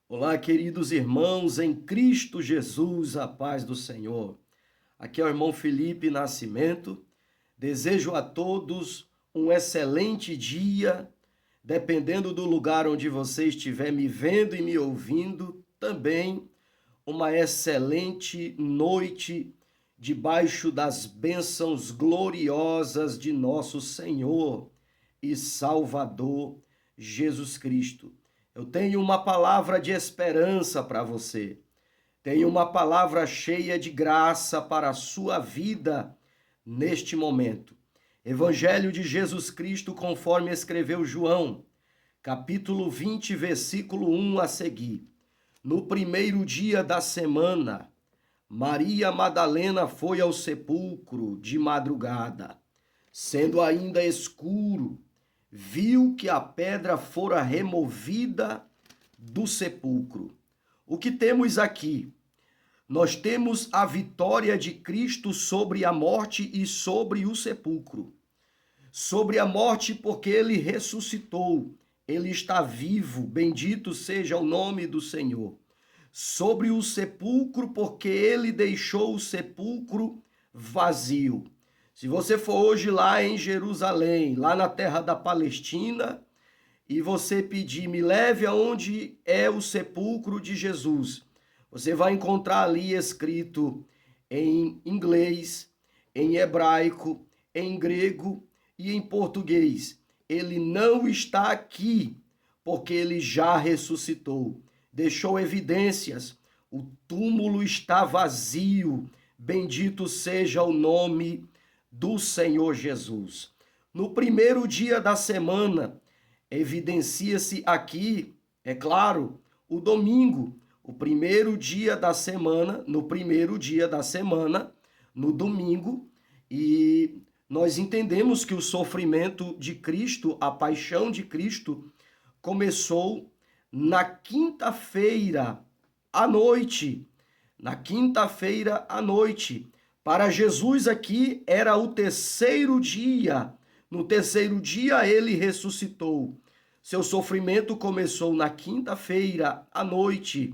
Olá, queridos irmãos, em Cristo Jesus, a paz do Senhor. Aqui é o irmão Felipe Nascimento. Desejo a todos um excelente dia, dependendo do lugar onde você estiver me vendo e me ouvindo, também uma excelente noite debaixo das bênçãos gloriosas de nosso Senhor e Salvador Jesus Cristo. Eu tenho uma palavra de esperança para você. Tenho uma palavra cheia de graça para a sua vida neste momento. Evangelho de Jesus Cristo, conforme escreveu João, capítulo 20, versículo 1 a seguir. No primeiro dia da semana, Maria Madalena foi ao sepulcro de madrugada. Sendo ainda escuro, viu que a pedra fora removida do sepulcro. O que temos aqui? Nós temos a vitória de Cristo sobre a morte e sobre o sepulcro. Sobre a morte, porque ele ressuscitou, ele está vivo, bendito seja o nome do Senhor. Sobre o sepulcro, porque ele deixou o sepulcro vazio. Se você for hoje lá em Jerusalém, lá na terra da Palestina, e você pedir, me leve aonde é o sepulcro de Jesus, você vai encontrar ali escrito em inglês, em hebraico, em grego e em português. Ele não está aqui, porque ele já ressuscitou. Deixou evidências. O túmulo está vazio. Bendito seja o nome do Senhor Jesus. No primeiro dia da semana, evidencia-se aqui, é claro, o domingo, o primeiro dia da semana, no primeiro dia da semana, no domingo, e nós entendemos que o sofrimento de Cristo, a paixão de Cristo, começou na quinta-feira à noite. Na quinta-feira à noite. Para Jesus aqui era o terceiro dia. No terceiro dia ele ressuscitou. Seu sofrimento começou na quinta-feira à noite.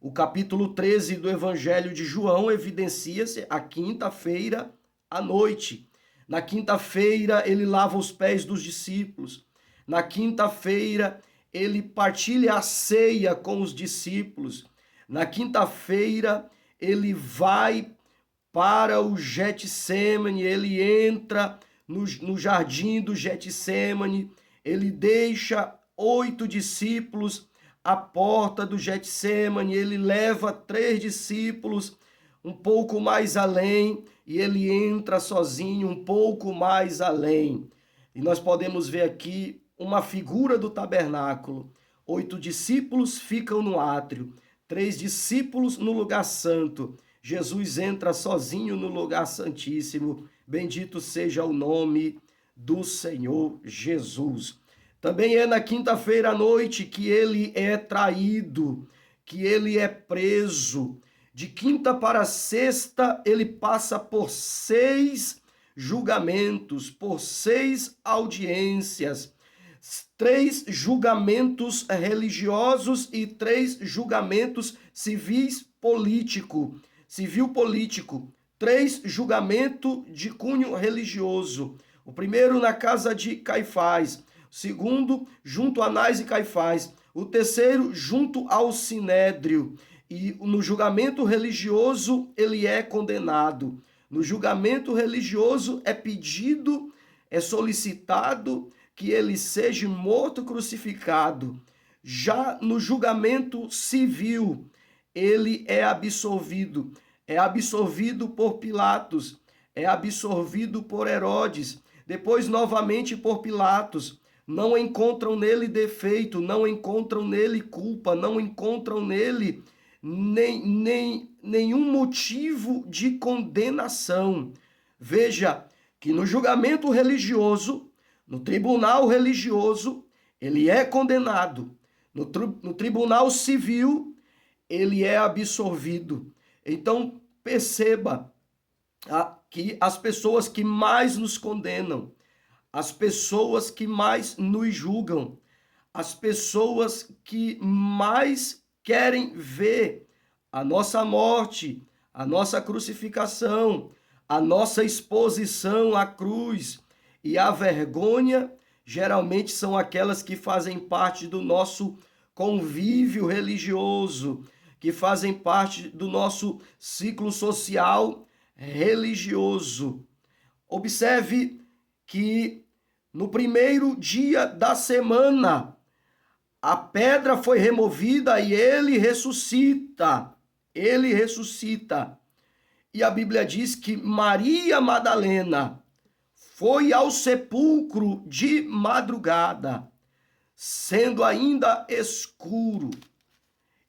O capítulo 13 do Evangelho de João evidencia-se a quinta-feira à noite. Na quinta-feira ele lava os pés dos discípulos. Na quinta-feira ele partilha a ceia com os discípulos. Na quinta-feira ele vai para o Getsêmani, ele entra no jardim do Getsêmani, ele deixa 8 discípulos à porta do Getsêmani, ele leva 3 discípulos um pouco mais além e ele entra sozinho um pouco mais além. E nós podemos ver aqui uma figura do tabernáculo. 8 discípulos ficam no átrio, 3 discípulos no lugar santo. Jesus entra sozinho no lugar santíssimo. Bendito seja o nome do Senhor Jesus. Também é na quinta-feira à noite que ele é traído, que ele é preso. De quinta para sexta, ele passa por 6 julgamentos, por 6 audiências, 3 julgamentos religiosos e 3 julgamentos civil político, 3 julgamentos de cunho religioso. O primeiro na casa de Caifás, o segundo junto a Anás e Caifás, o terceiro junto ao Sinédrio. E no julgamento religioso ele é condenado. No julgamento religioso é pedido, é solicitado que ele seja morto crucificado. Já no julgamento civil, ele é absolvido por Pilatos, é absolvido por Herodes, depois novamente por Pilatos. Não encontram nele defeito, não encontram nele culpa, não encontram nele nenhum motivo de condenação. Veja que no julgamento religioso, no tribunal religioso, ele é condenado. No tribunal civil, ele é absolvido. Então, perceba que as pessoas que mais nos condenam, as pessoas que mais nos julgam, as pessoas que mais querem ver a nossa morte, a nossa crucificação, a nossa exposição à cruz e a vergonha, geralmente são aquelas que fazem parte do nosso convívio religioso, que fazem parte do nosso ciclo social religioso. Observe que no primeiro dia da semana, a pedra foi removida e ele ressuscita. Ele ressuscita. E a Bíblia diz que Maria Madalena foi ao sepulcro de madrugada, sendo ainda escuro,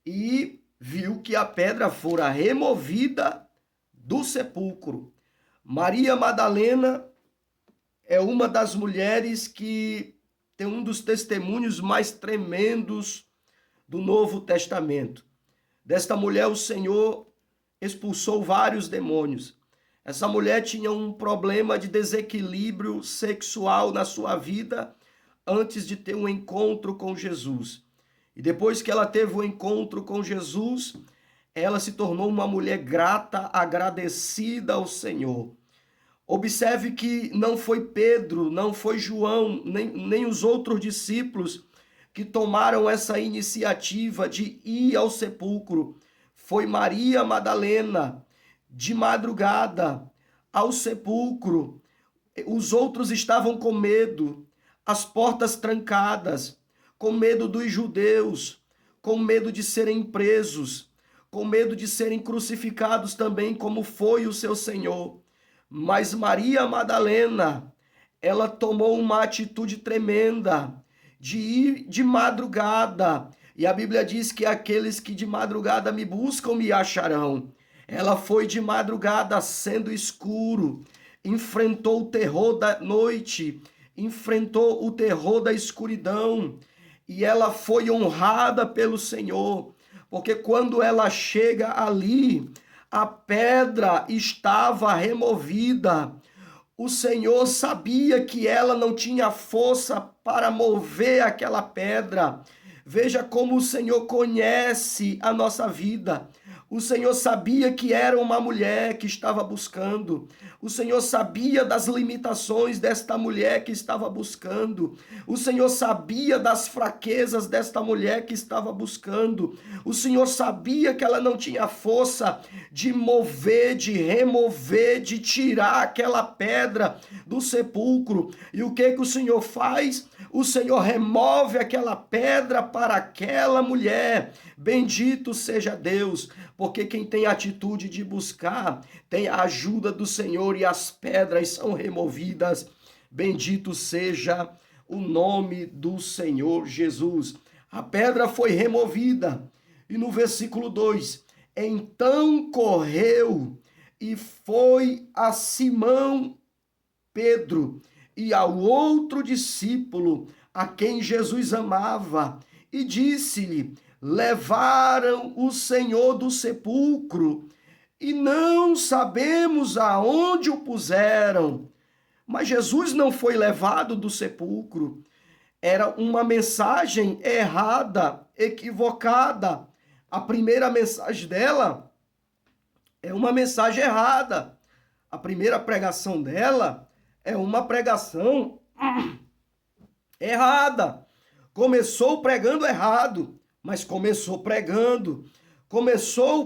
e viu que a pedra fora removida do sepulcro. Maria Madalena é uma das mulheres que tem um dos testemunhos mais tremendos do Novo Testamento. Desta mulher, o Senhor expulsou vários demônios. Essa mulher tinha um problema de desequilíbrio sexual na sua vida antes de ter um encontro com Jesus. E depois que ela teve o encontro com Jesus, ela se tornou uma mulher grata, agradecida ao Senhor. Observe que não foi Pedro, não foi João, nem os outros discípulos que tomaram essa iniciativa de ir ao sepulcro. Foi Maria Madalena, de madrugada, ao sepulcro. Os outros estavam com medo, as portas trancadas, com medo dos judeus, com medo de serem presos, com medo de serem crucificados também, como foi o seu Senhor. Mas Maria Madalena, ela tomou uma atitude tremenda de ir de madrugada. E a Bíblia diz que aqueles que de madrugada me buscam me acharão. Ela foi de madrugada, sendo escuro, enfrentou o terror da noite, enfrentou o terror da escuridão, e ela foi honrada pelo Senhor, porque quando ela chega ali, a pedra estava removida. O Senhor sabia que ela não tinha força para mover aquela pedra. Veja como o Senhor conhece a nossa vida. O Senhor sabia que era uma mulher que estava buscando. O Senhor sabia das limitações desta mulher que estava buscando. O Senhor sabia das fraquezas desta mulher que estava buscando. O Senhor sabia que ela não tinha força de mover, de remover, de tirar aquela pedra do sepulcro. E o que o Senhor faz? O Senhor remove aquela pedra para aquela mulher. Bendito seja Deus, porque quem tem atitude de buscar tem a ajuda do Senhor e as pedras são removidas. Bendito seja o nome do Senhor Jesus. A pedra foi removida. E no versículo 2, então correu e foi a Simão Pedro e ao outro discípulo a quem Jesus amava e disse-lhe: levaram o Senhor do sepulcro e não sabemos aonde o puseram. Mas Jesus não foi levado do sepulcro. Era uma mensagem errada, equivocada. A primeira mensagem dela é uma mensagem errada. A primeira pregação dela é uma pregação errada. Começou pregando errado, mas começou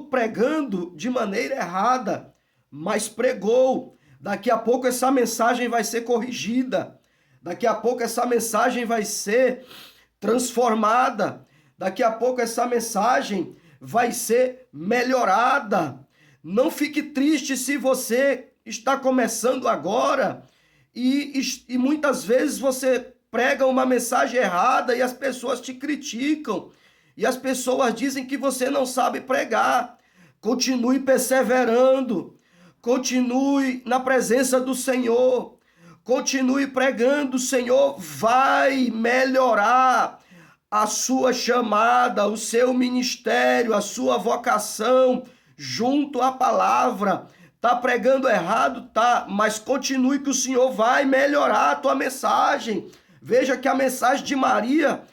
pregando de maneira errada, mas pregou. Daqui a pouco essa mensagem vai ser corrigida. Daqui a pouco essa mensagem vai ser transformada. Daqui a pouco essa mensagem vai ser melhorada. Não fique triste se você está começando agora e muitas vezes você prega uma mensagem errada e as pessoas te criticam. E as pessoas dizem que você não sabe pregar. Continue perseverando. Continue na presença do Senhor. Continue pregando. O Senhor vai melhorar a sua chamada, o seu ministério, a sua vocação junto à palavra. Tá pregando errado? Tá, mas continue que o Senhor vai melhorar a tua mensagem. Veja que a mensagem de Maria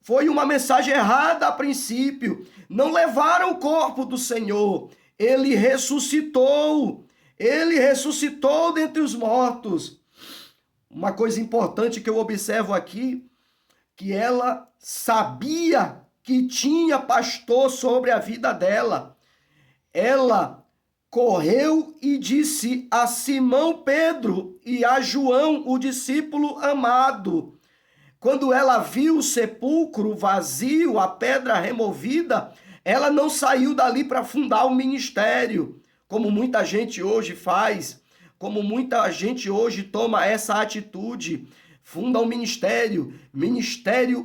Foi uma mensagem errada a princípio. Não levaram o corpo do Senhor. Ele ressuscitou. Ele ressuscitou dentre os mortos. Uma coisa importante que eu observo aqui, que ela sabia que tinha pastor sobre a vida dela. Ela correu e disse a Simão Pedro e a João, o discípulo amado. Quando ela viu o sepulcro vazio, a pedra removida, ela não saiu dali para fundar o ministério, como muita gente hoje faz, como muita gente hoje toma essa atitude, funda um ministério,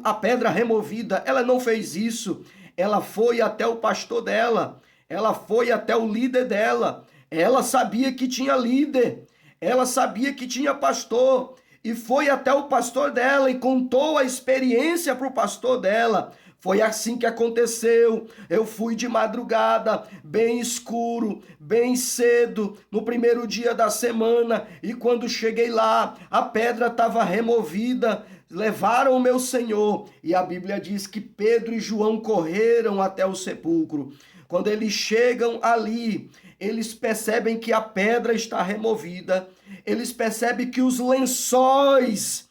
a pedra removida. Ela não fez isso, ela foi até o pastor dela, ela foi até o líder dela, ela sabia que tinha líder, ela sabia que tinha pastor, e foi até o pastor dela e contou a experiência para o pastor dela. Foi assim que aconteceu. Eu fui de madrugada, bem escuro, bem cedo, no primeiro dia da semana, e quando cheguei lá, a pedra estava removida. Levaram o meu Senhor, e a Bíblia diz que Pedro e João correram até o sepulcro. Quando eles chegam ali, eles percebem que a pedra está removida, eles percebem que os lençóis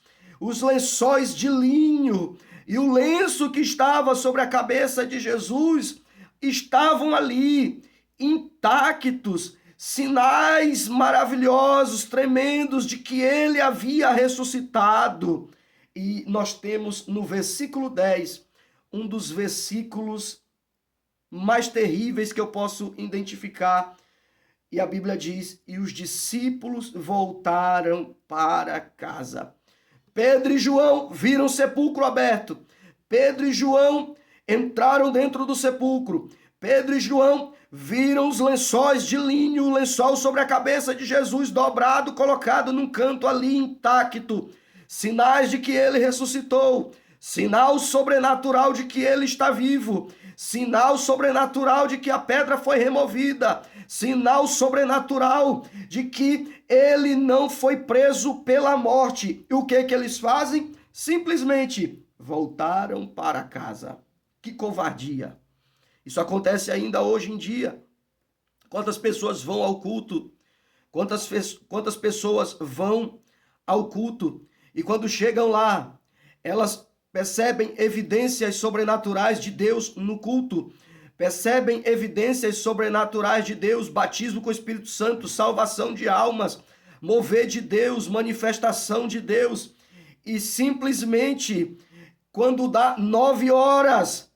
de linho e o lenço que estava sobre a cabeça de Jesus estavam ali, intactos, sinais maravilhosos, tremendos de que ele havia ressuscitado. E nós temos no versículo 10, um dos versículos mais terríveis que eu posso identificar. E a Bíblia diz: e os discípulos voltaram para casa. Pedro e João viram o sepulcro aberto. Pedro e João entraram dentro do sepulcro. Pedro e João viram os lençóis de linho, o lençol sobre a cabeça de Jesus dobrado, colocado num canto ali intacto. Sinais de que ele ressuscitou. Sinal sobrenatural de que ele está vivo. Sinal sobrenatural de que a pedra foi removida. Sinal sobrenatural de que ele não foi preso pela morte. E o que eles fazem? Simplesmente voltaram para casa. Que covardia! Isso acontece ainda hoje em dia. Quantas pessoas vão ao culto? Quantas pessoas vão ao culto? E quando chegam lá, elas percebem evidências sobrenaturais de Deus no culto, percebem evidências sobrenaturais de Deus, batismo com o Espírito Santo, salvação de almas, mover de Deus, manifestação de Deus, e simplesmente, quando dá 9 horas,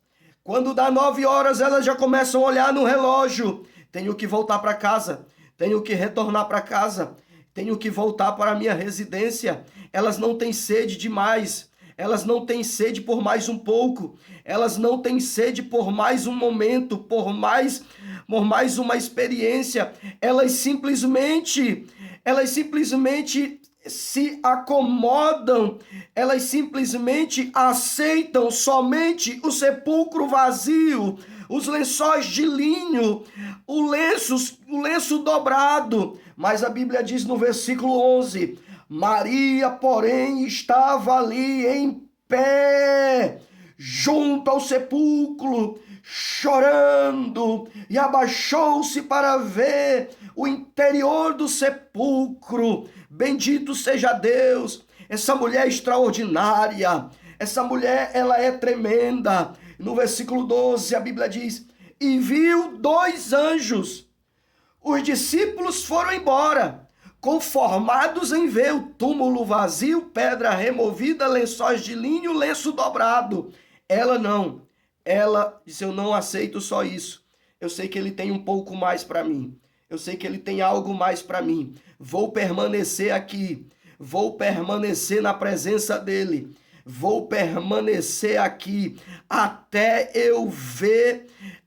elas já começam a olhar no relógio: tenho que voltar para casa, tenho que retornar para casa, tenho que voltar para a minha residência. Elas não têm sede demais. Elas não têm sede por mais um pouco, elas não têm sede por mais um momento, por mais uma experiência. Elas simplesmente se acomodam, elas simplesmente aceitam somente o sepulcro vazio, os lençóis de linho, o lenço dobrado. Mas a Bíblia diz no versículo 11... Maria, porém, estava ali em pé, junto ao sepulcro, chorando, e abaixou-se para ver o interior do sepulcro. Bendito seja Deus! Essa mulher é extraordinária, essa mulher, ela é tremenda. No versículo 12, a Bíblia diz: e viu 2 anjos. Os discípulos foram embora, conformados em ver o túmulo vazio, pedra removida, lençóis de linho, lenço dobrado. Ela não. Ela disse: eu não aceito só isso. Eu sei que ele tem um pouco mais para mim. Eu sei que ele tem algo mais para mim. Vou permanecer aqui. Vou permanecer na presença dele. Vou permanecer aqui até eu ver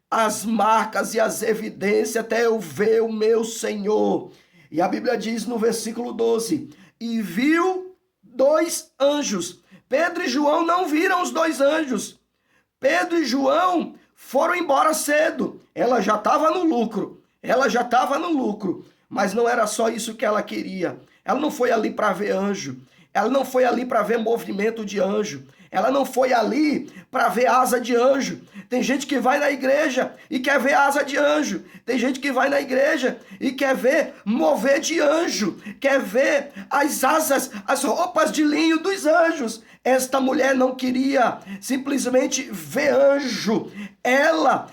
as marcas e as evidências, até eu ver o meu Senhor. E a Bíblia diz no versículo 12: e viu 2 anjos. Pedro e João não viram os 2 anjos. Pedro e João foram embora cedo. Ela já estava no lucro. Mas não era só isso que ela queria. Ela não foi ali para ver anjo. Ela não foi ali para ver movimento de anjo. Ela não foi ali para ver asa de anjo. Tem gente que vai na igreja e quer ver asa de anjo. Tem gente que vai na igreja e quer ver mover de anjo. Quer ver as asas, as roupas de linho dos anjos. Esta mulher não queria simplesmente ver anjo. Ela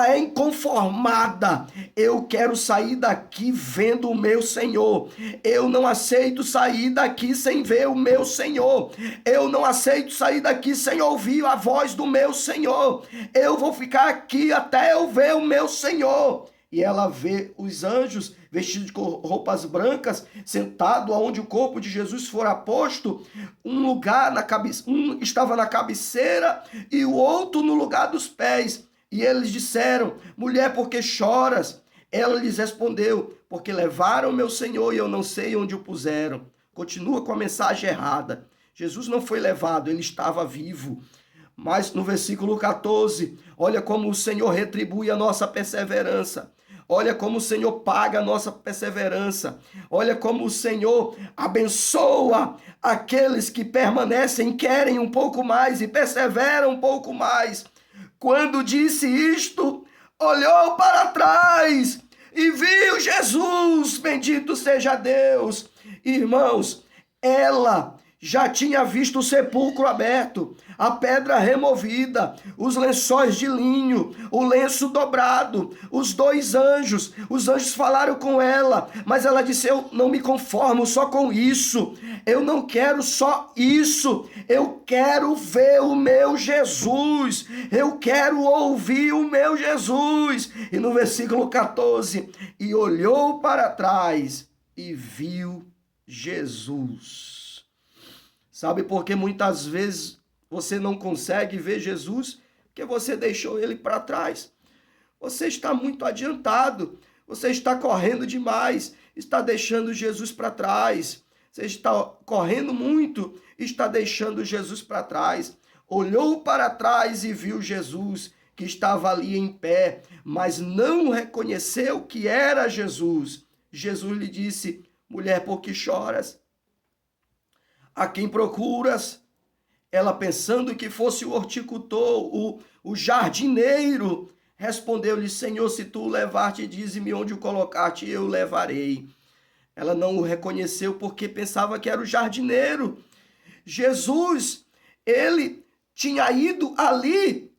é inconformada. Eu quero sair daqui vendo o meu Senhor. Eu não aceito sair daqui sem ver o meu Senhor. Eu não aceito sair daqui sem ouvir a voz do meu Senhor. Eu vou ficar aqui até eu ver o meu Senhor. E ela vê os anjos vestidos com roupas brancas, sentado onde o corpo de Jesus fora posto, um estava na cabeceira e o outro no lugar dos pés. E eles disseram: mulher, por que choras? Ela lhes respondeu: porque levaram meu Senhor e eu não sei onde o puseram. Continua com a mensagem errada. Jesus não foi levado, ele estava vivo. Mas no versículo 14, olha como o Senhor retribui a nossa perseverança. Olha como o Senhor paga a nossa perseverança. Olha como o Senhor abençoa aqueles que permanecem, querem um pouco mais e perseveram um pouco mais. Quando disse isto, olhou para trás e viu Jesus. Bendito seja Deus. Irmãos, ela já tinha visto o sepulcro aberto, a pedra removida, os lençóis de linho, o lenço dobrado, os dois anjos. Os anjos falaram com ela, mas ela disse: eu não me conformo só com isso. Eu não quero só isso. Eu quero ver o meu Jesus. Eu quero ouvir o meu Jesus. E no versículo 14, e olhou para trás e viu Jesus. Sabe por que muitas vezes você não consegue ver Jesus? Porque você deixou ele para trás. Você está muito adiantado. Você está correndo demais. Está deixando Jesus para trás. Você está correndo muito. Está deixando Jesus para trás. Olhou para trás e viu Jesus, que estava ali em pé, mas não reconheceu que era Jesus. Jesus lhe disse: mulher, por que choras? A quem procuras? Ela, pensando que fosse o horticultor, o jardineiro, respondeu-lhe: Senhor, se tu o levar-te, dize-me onde o colocar-te, eu o levarei. Ela não o reconheceu porque pensava que era o jardineiro. Jesus, ele tinha ido ali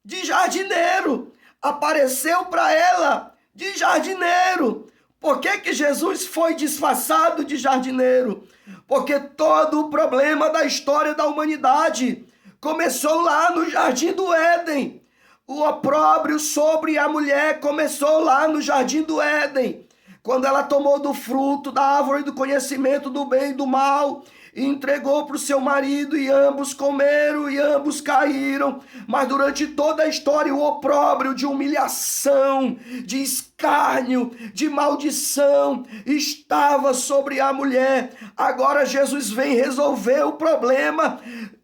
de jardineiro, apareceu para ela de jardineiro. Por que Jesus foi disfarçado de jardineiro? Porque todo o problema da história da humanidade começou lá no Jardim do Éden. O opróbrio sobre a mulher começou lá no Jardim do Éden, quando ela tomou do fruto da árvore do conhecimento do bem e do mal, e entregou para o seu marido, e ambos comeram e ambos caíram. Mas durante toda a história, o opróbrio de humilhação, de escárnio, de maldição estava sobre a mulher. Agora Jesus vem resolver o problema.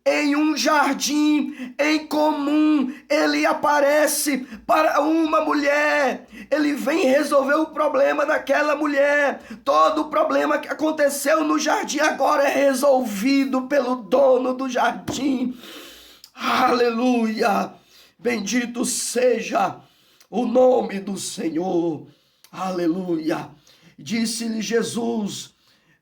Em um jardim em comum, ele aparece para uma mulher. Ele vem resolver o problema daquela mulher. Todo o problema que aconteceu no jardim agora é resolvido pelo dono do jardim. Aleluia! Bendito seja o nome do Senhor. Aleluia! Disse-lhe Jesus: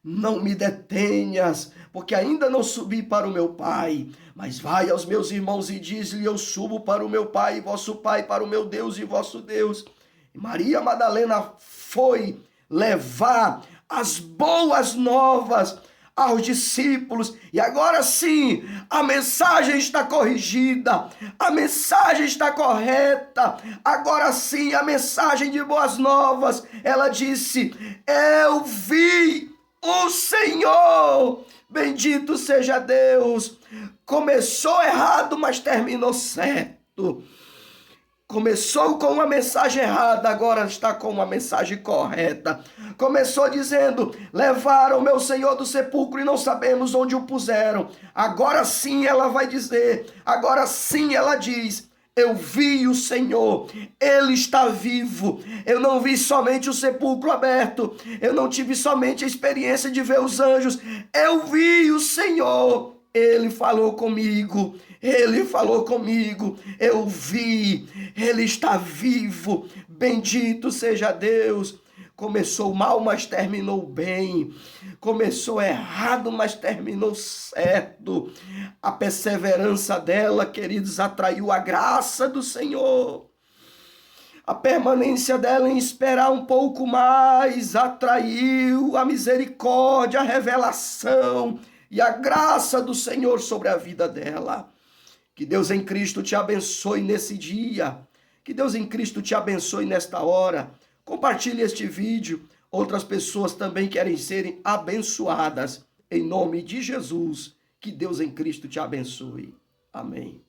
não me detenhas, porque ainda não subi para o meu Pai. Mas vai aos meus irmãos e diz-lhe: eu subo para o meu Pai e vosso Pai, para o meu Deus e vosso Deus. E Maria Madalena foi levar as boas novas aos discípulos. E agora sim, a mensagem está corrigida, a mensagem está correta. Agora sim, a mensagem de boas novas. Ela disse: eu vi o Senhor. Bendito seja Deus. Começou errado, mas terminou certo. Começou com uma mensagem errada, agora está com uma mensagem correta. Começou dizendo: levaram meu Senhor do sepulcro e não sabemos onde o puseram. Agora sim ela vai dizer, agora sim ela diz: eu vi o Senhor, Ele está vivo. Eu não vi somente o sepulcro aberto, eu não tive somente a experiência de ver os anjos, eu vi o Senhor. Ele falou comigo, ele falou comigo, eu vi, ele está vivo, bendito seja Deus. Começou mal, mas terminou bem. Começou errado, mas terminou certo. A perseverança dela, queridos, atraiu a graça do Senhor. A permanência dela em esperar um pouco mais atraiu a misericórdia, a revelação e a graça do Senhor sobre a vida dela. Que Deus em Cristo te abençoe nesse dia. Que Deus em Cristo te abençoe nesta hora. Compartilhe este vídeo. Outras pessoas também querem serem abençoadas. Em nome de Jesus, que Deus em Cristo te abençoe. Amém.